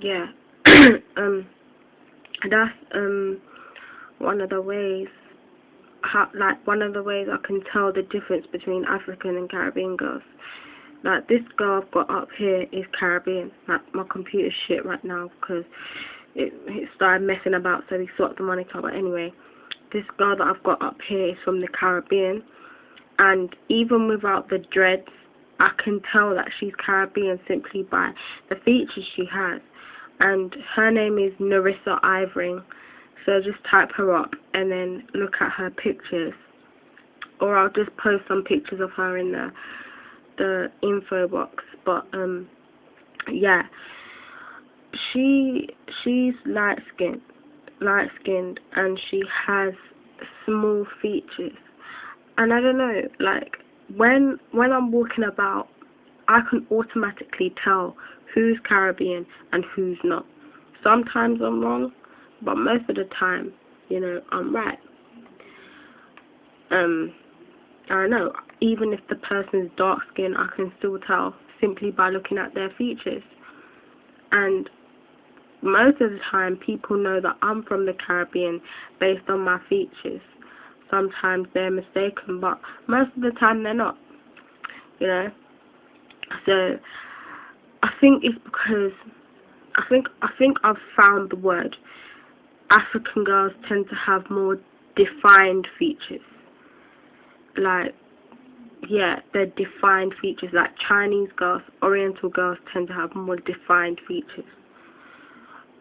Yeah. um, that's one of the ways one of the ways I can tell the difference between African and Caribbean girls. Like, this girl I've got up here is Caribbean. Like, my computer's shit right now because it started messing about, so we swapped the monitor. But anyway, this girl that I've got up here is from the Caribbean, and even without the dreads, I can tell that she's Caribbean simply by the features she has. And her name is Nerissa Irving. So just type her up and then look at her pictures, or I'll just post some pictures of her in the info box. But yeah, she's light skinned, and she has small features. And I don't know, like, when I'm walking about, I can automatically tell who's Caribbean and who's not. Sometimes I'm wrong, but most of the time, I'm right. I don't know, even if the person is dark skinned, I can still tell simply by looking at their features. And most of the time, people know that I'm from the Caribbean based on my features. Sometimes they're mistaken, but most of the time they're not. So I think it's because I think I've found the word. African girls tend to have more defined features. Like, yeah, they're defined features. Like, Chinese girls, Oriental girls tend to have more defined features.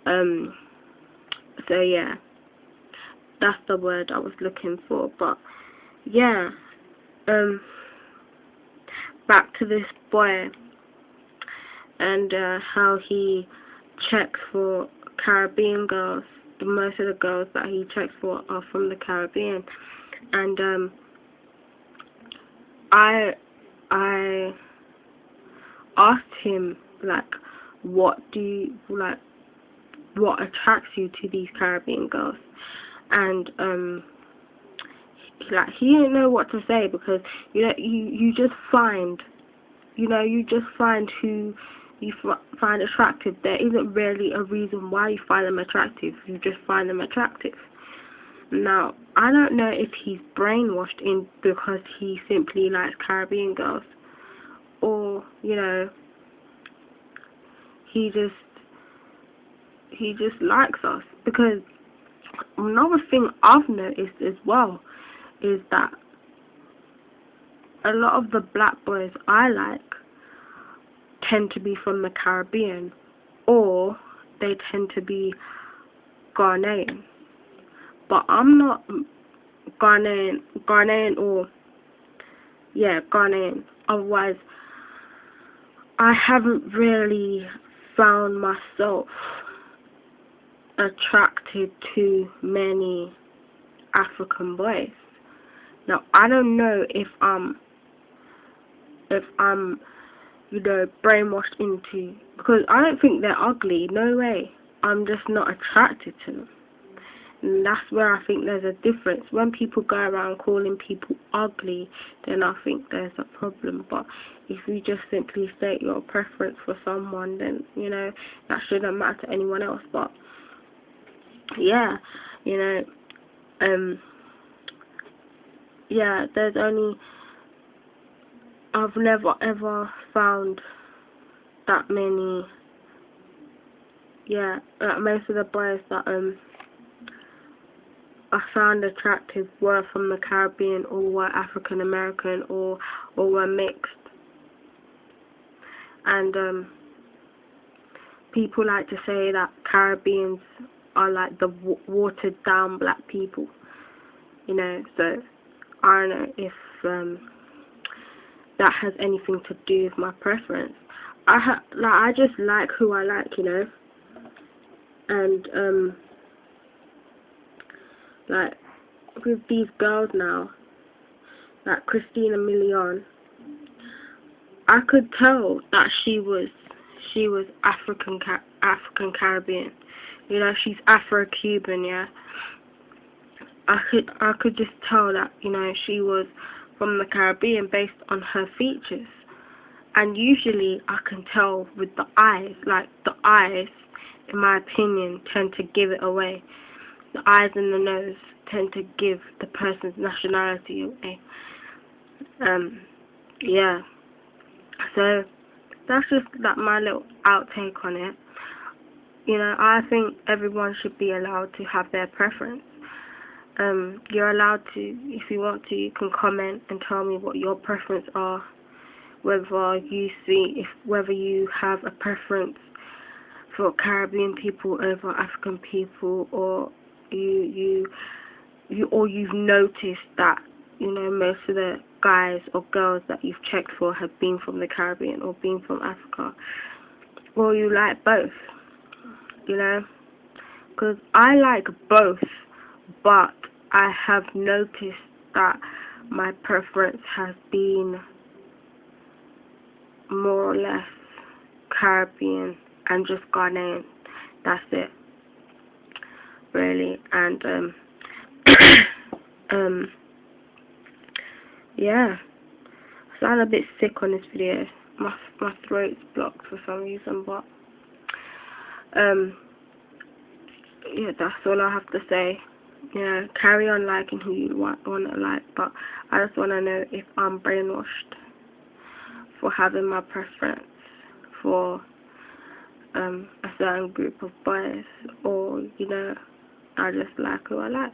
So yeah, that's the word I was looking for. But yeah, back to this boy and how he checks for Caribbean girls. Most of the girls that he checks for are from the Caribbean, and I asked him, like, what attracts you to these Caribbean girls, and he didn't know what to say, because you just find who you find attractive. There isn't really a reason why you find them attractive. You just find them attractive. Now, I don't know if he's brainwashed in because he simply likes Caribbean girls, or he just likes us. Because another thing I've noticed as well is that a lot of the black boys I like tend to be from the Caribbean, or they tend to be Ghanaian. But I'm not Ghanaian, Ghanaian. Otherwise, I haven't really found myself attracted to many African boys. Now, I don't know if I'm brainwashed into, because I don't think they're ugly. No way. I'm just not attracted to them. And that's where I think there's a difference. When people go around calling people ugly, then I think there's a problem. But if you just simply state your preference for someone, then, that shouldn't matter to anyone else. But, yeah, yeah, I've never ever found that many, most of the boys that, I found attractive were from the Caribbean, or were African American, or were mixed. And people like to say that Caribbeans are like the watered down black people, so I don't know if that has anything to do with my preference. I just like who I like, and like, with these girls now, like Christina Milian, I could tell that she was African Caribbean. She's Afro-Cuban, yeah. I could just tell that, she was from the Caribbean based on her features. And usually I can tell with the eyes, like the eyes, in my opinion, tend to give it away. The eyes and the nose tend to give the person's nationality away. Yeah. So that's just like my little outtake on it. You know, I think everyone should be allowed to have their preference. You're allowed to, if you want to, you can comment and tell me what your preference are. Whether you have a preference for Caribbean people over African people, or you've noticed that, you know, most of the guys or girls that you've checked for have been from the Caribbean or been from Africa, or you like both, you know, because I like both, but I have noticed that my preference has been more or less Caribbean and just Ghanaian. That's it, really. And yeah, I sound a bit sick on this video. My throat's blocked for some reason, but yeah, that's all I have to say. You know, carry on liking who you want to like, but I just want to know if I'm brainwashed for having my preference for a certain group of boys, or, you know, I just like who I like.